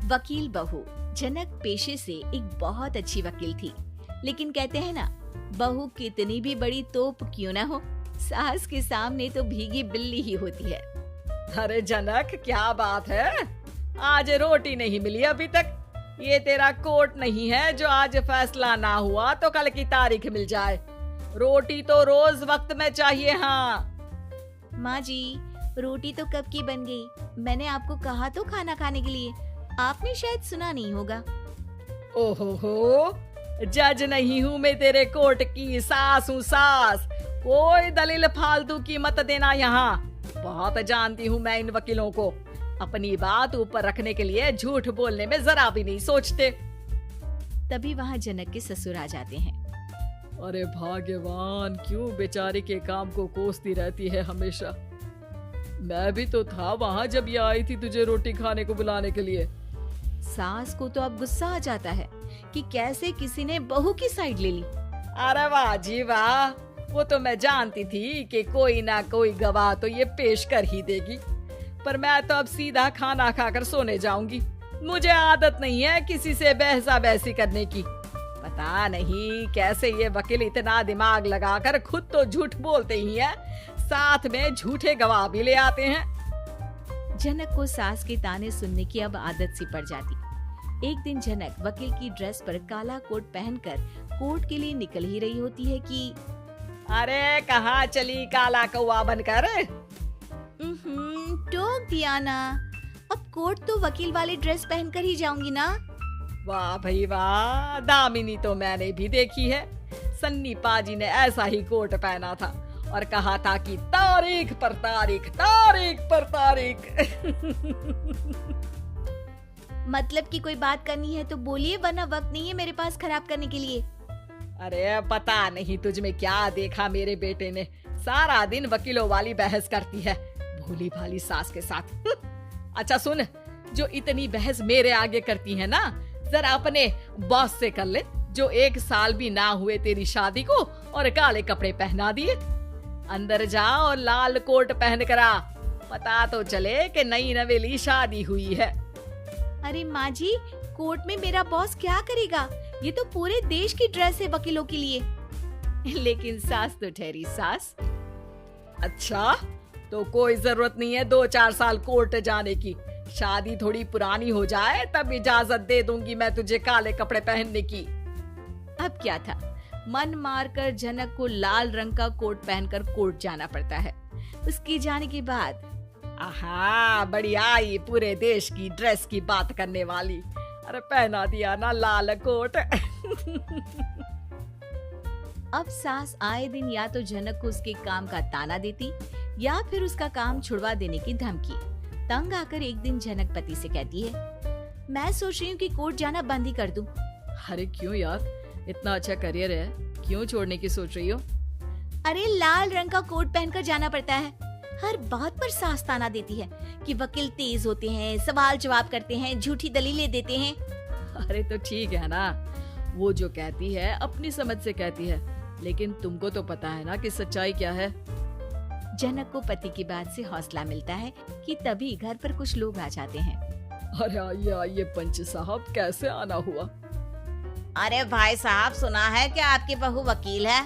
वकील बहू। जनक पेशे से एक बहुत अच्छी वकील थी, लेकिन कहते हैं ना, बहू कितनी भी बड़ी तोप क्यों ना हो, सास के सामने तो भीगी बिल्ली ही होती है। अरे जनक, क्या बात है, आज रोटी नहीं मिली अभी तक। ये तेरा कोर्ट नहीं है जो आज फैसला ना हुआ तो कल की तारीख मिल जाए। रोटी तो रोज वक्त में चाहिए। हाँ माँ जी, रोटी तो कब की बन गई, मैंने आपको कहा तो खाना खाने के लिए, आपने शायद सुना नहीं होगा। ओहो, जज नहीं हूँ मैं तेरे कोर्ट की, सास हूँ सास। कोई दलील फालतू की मत देना यहाँ। बहुत जानती हूँ मैं इन वकीलों को, अपनी बात ऊपर रखने के लिए झूठ बोलने में जरा भी नहीं सोचते। तभी वहाँ जनक के ससुर आ जाते हैं। अरे भाग्यवान, क्यों बेचारे के काम को कोसती रहती है हमेशा। मैं भी तो था वहाँ जब ये आई थी तुझे रोटी खाने को बुलाने के लिए। सास को तो अब गुस्सा आ जाता है कि कैसे किसी ने बहू की साइड ले ली। अरे वाह जी वाह, वो तो मैं जानती थी कि कोई ना कोई गवाह तो ये पेश कर ही देगी, पर मैं तो अब सीधा खाना खाकर सोने जाऊंगी। मुझे आदत नहीं है किसी से बहसा बहसी करने की। पता नहीं कैसे ये वकील इतना दिमाग लगाकर खुद तो झूठ बोलते ही हैं, साथ में झूठे गवाह भी ले आते हैं। जनक को सास के ताने सुनने की अब आदत सी पड़ जाती। एक दिन जनक वकील की ड्रेस पर काला कोट पहनकर कोर्ट के लिए निकल ही रही होती है कि अरे कहाँ चली काला कौवा बनकर। टोक दिया ना, अब कोर्ट तो वकील वाली ड्रेस पहनकर ही जाऊंगी ना। वाह भाई वाह, दामिनी तो मैंने भी देखी है। सन्नी पाजी ने ऐसा ही कोट पहना था और कहा था कि तारीख पर तारीख, तारीख पर तारीख। मतलब कि कोई बात करनी है तो बोलिए, वरना वक्त नहीं है मेरे पास खराब करने के लिए। अरे पता नहीं तुझ में क्या देखा मेरे बेटे ने, सारा दिन वकीलों वाली बहस करती है भोली भाली सास के साथ। अच्छा सुन, जो इतनी बहस मेरे आगे करती है ना, जरा अपने बॉस से कर ले, जो 1 साल भी ना हुए तेरी शादी को और काले कपड़े पहना दिए। अंदर जा और लाल कोट पहन कर आ, पता तो चले कि नई नवेली शादी हुई है। अरे माँ जी, कोर्ट में मेरा बॉस क्या करेगा, ये तो पूरे देश की ड्रेस है वकीलों के लिए। लेकिन सास तो ठहरी सास। अच्छा, तो कोई जरूरत नहीं है 2-4 साल कोर्ट जाने की। शादी थोड़ी पुरानी हो जाए तब इजाजत दे दूंगी मैं तुझे काले कपड़े पहनने की। अब क्या था, मन मारकर जनक को लाल रंग का कोट पहनकर कोर्ट जाना पड़ता है। उसके जाने के बाद आहा, बढ़िया आई पूरे देश की ड्रेस की बात करने वाली। अरे पहना दिया ना लाल कोट। अब सास आए दिन या तो जनक को उसके काम का ताना देती या फिर उसका काम छुड़वा देने की धमकी। तंग आकर एक दिन जनक पति से कहती है, मैं सोच रही हूँ कि कोर्ट जाना बंद ही कर दूं। अरे क्यों यार, इतना अच्छा करियर है, क्यों छोड़ने की सोच रही हो? अरे लाल रंग का कोट पहनकर जाना पड़ता है। हर बात पर सास ताना देती है कि वकील तेज होते हैं, सवाल जवाब करते हैं, झूठी दलीलें देते हैं। अरे तो ठीक है ना, वो जो कहती है अपनी समझ से कहती है, लेकिन तुमको तो पता है ना कि सच्चाई क्या है। जनक को पति की बात से हौसला मिलता है कि तभी घर पर कुछ लोग आ जाते हैं। अरे आइए पंच साहब, कैसे आना हुआ? अरे भाई साहब, सुना है कि आपकी बहू वकील है।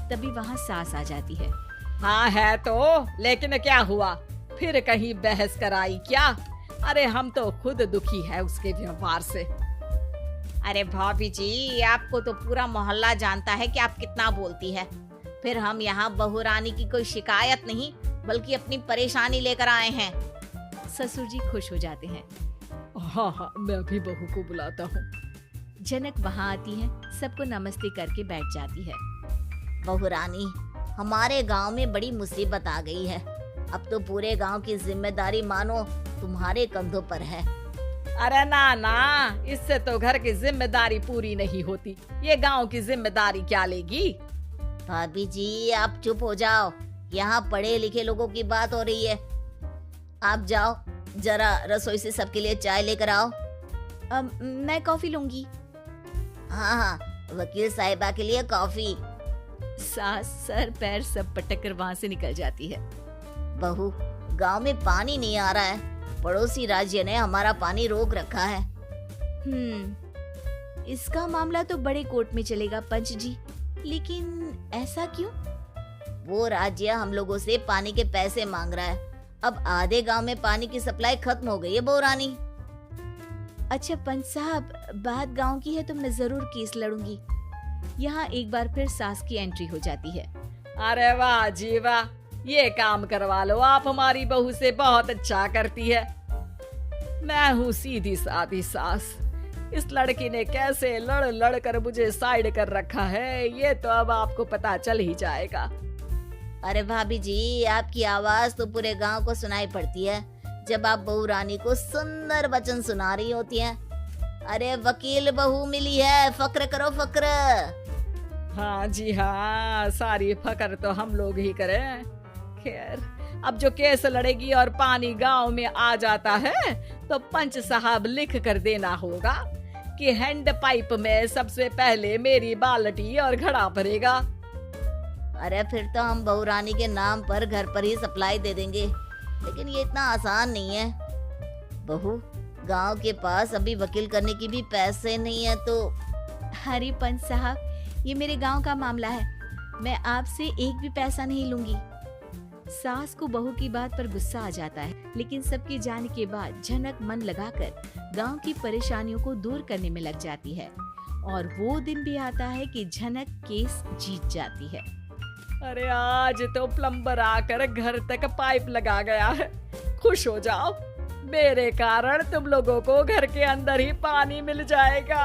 तभी वहाँ सास आ जाती है। हाँ है तो, लेकिन क्या हुआ, फिर कहीं बहस कराई क्या? अरे हम तो खुद दुखी है उसके व्यवहार से। अरे भाभी जी, आपको तो पूरा मोहल्ला जानता है कि आप कितना बोलती है। फिर हम यहाँ बहू रानी की कोई शिकायत नहीं, बल्कि अपनी परेशानी लेकर आए हैं। ससुर जी खुश हो जाते हैं। हाँ, मैं भी बहू को बुलाता हूँ। जनक वहाँ आती है, सबको नमस्ते करके बैठ जाती है। बहू रानी, हमारे गांव में बड़ी मुसीबत आ गई है। अब तो पूरे गांव की जिम्मेदारी मानो तुम्हारे कंधों पर है। अरे ना, इससे तो घर की जिम्मेदारी पूरी नहीं होती, ये गांव की जिम्मेदारी क्या लेगी? भाभी जी, आप चुप हो जाओ, यहाँ पढ़े लिखे लोगों की बात हो रही है। आप जाओ, जरा रसोई से सबके लिए चाय लेकर आओ। मैं कॉफी लूंगी। हाँ, वकील साहिबा के लिए कॉफी। सास सर पैर सब पटक कर वहाँ से निकल जाती है। बहू, गांव में पानी नहीं आ रहा है, पड़ोसी राज्य ने हमारा पानी रोक रखा है। इसका मामला तो बड़े कोर्ट में चलेगा पंच जी, लेकिन ऐसा क्यों? वो राज्य हम लोगों से पानी के पैसे मांग रहा है। अब आधे गांव में पानी की सप्लाई खत्म हो गई है बहुरानी। अच्छा पंच साहब, बात गांव की है तो मैं जरूर केस लड़ूंगी। यहाँ एक बार फिर सास की एंट्री हो जाती है। अरे वाह जी वाह, ये काम करवा लो, आप हमारी बहू से बहुत अच्छा करती है। मैं हूँ सीधी सादी सास। इस लड़की ने कैसे लड़ लड़ कर मुझे साइड कर रखा है, ये तो अब आपको पता चल ही जाएगा। अरे भाभी जी, आपकी आवाज तो पूरे गांव को सुनाई पड़ती है जब आप बहू रानी को सुंदर वचन सुना रही होती हैं। अरे वकील बहू मिली है, फक्र करो फक्र। हाँ जी हाँ, सारी फकर तो हम लोग ही करें। खैर, अब जो केस लड़ेगी और पानी गांव में आ जाता है तो पंच साहब लिख कर देना होगा कि हैंड पाइप में सबसे पहले मेरी बाल्टी और घड़ा भरेगा। अरे फिर तो हम बहू रानी के नाम पर घर पर ही सप्लाई दे देंगे, लेकिन ये इतना आसान नहीं है। बहू, गांव के पास अभी वकील करने की भी पैसे नहीं है तो। अरे पंच साहब, ये मेरे गांव का मामला है, मैं आपसे एक भी पैसा नहीं लूंगी। सास को बहू की बात पर गुस्सा आ जाता है, लेकिन सबके जाने के बाद झनक मन लगाकर गांव की परेशानियों को दूर करने में लग जाती है। और वो दिन भी आता है कि झनक केस जीत जाती है। अरे आज तो प्लम्बर आकर घर तक पाइप लगा गया है। खुश हो जाओ, मेरे कारण तुम लोगों को घर के अंदर ही पानी मिल जाएगा।